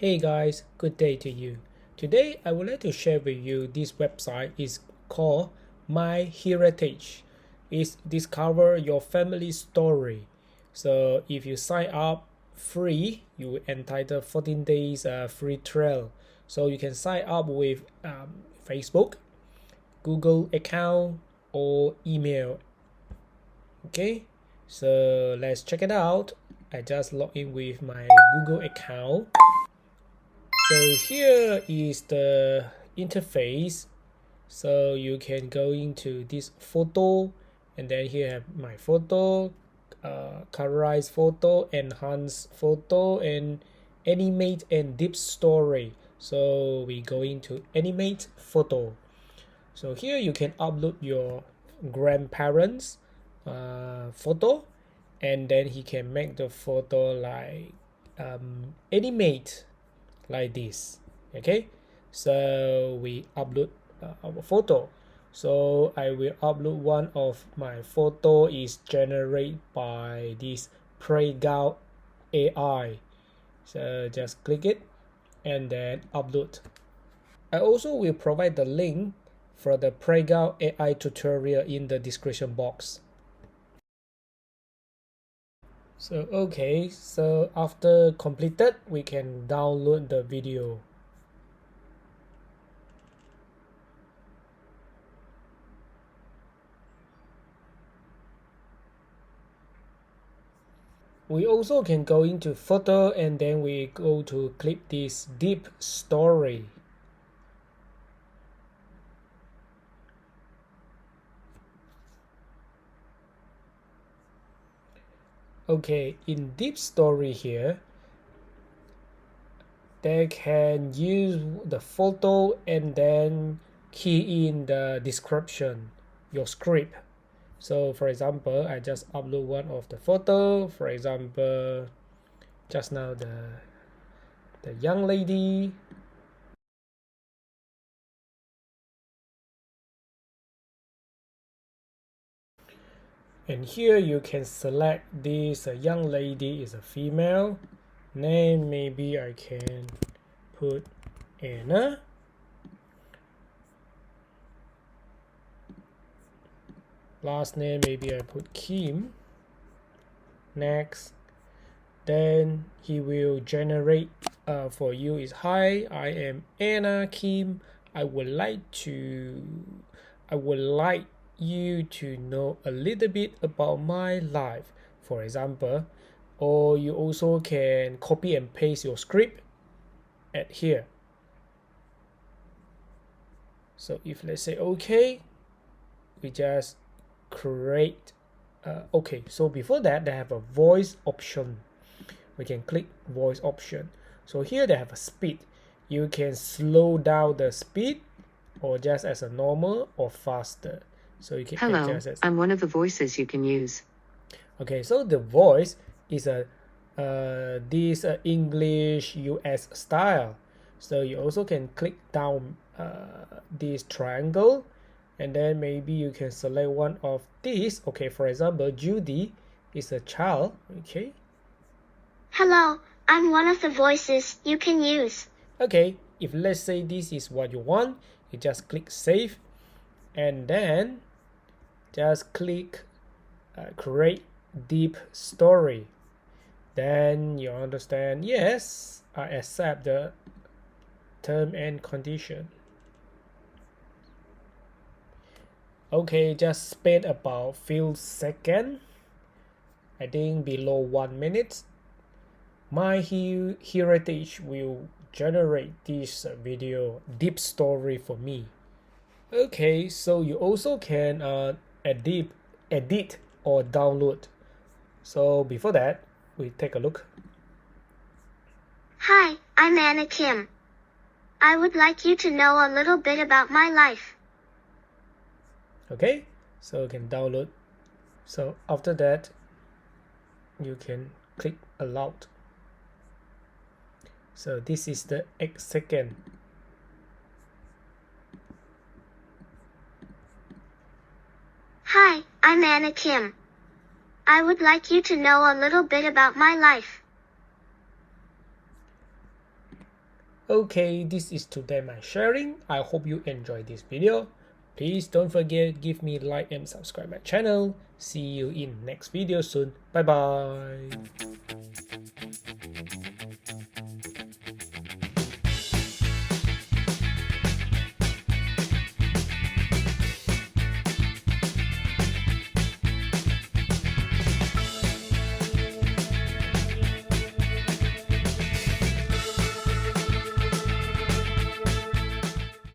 Hey guys, good day to you. Today I would like to share with you this website is called My Heritage. It's discover your family story. So if you sign up free, you will entitle 14 days free trial. So you can sign up with Facebook, Google account or email. Okay, so let's check it out. I just log in with my Google account. So here is the interface. So you can go into this photo, and then here I have my photo, colorize photo, enhance photo, and animate and deep story. So we go into animate photo. So here you can upload your grandparents photo, and then he can make the photo like animate like this. Okay, so we upload our photo. So I will upload one of my photo is generated by this Redbbuble AI. So just click it and then upload. I also will provide the link for the Redbbuble AI tutorial in the description box. So okay, so after completed, we can download the video. We also can go into photo and then we go to click this deep story. Okay, in deep story here, they can use the photo and then key in the description, your script. So for example, I just upload one of the photo. For example, just now the young lady. And here you can select this young lady is a female. Name maybe I can put Anna. Last name maybe I put Kim. Next, then he will generate for you is hi, I am Anna Kim. I would like you to know a little bit about my life, for example. Or you also can copy and paste your script at here. So if let's say okay, we just create okay, so before that they have a voice option. We can click voice option. So here they have a speed. You can slow down the speed or just as a normal or faster. So you can adjust as I'm one of the voices you can use. Okay, so the voice is a this English US style. So you also can click down this triangle, and then maybe you can select one of these. Okay, for example, Judy is a child. Okay. Hello, I'm one of the voices you can use. Okay, if let's say this is what you want, you just click save, and then just click create deep story. Then you understand, yes, I accept the term and condition. Okay, just spend about few seconds, I think below 1 minute. My heritage will generate this video deep story for me. Okay, so you also can edit or download. So before that, we take a look. Hi, I'm Anna Kim. I would like you to know a little bit about my life. Okay, so you can download. So after that, you can click allow. So this is the 8 second. Hi, I'm Anna Kim. I would like you to know a little bit about my life. Okay, this is today my sharing. I hope you enjoyed this video. Please don't forget give me like and subscribe my channel. See you in next video soon. Bye bye.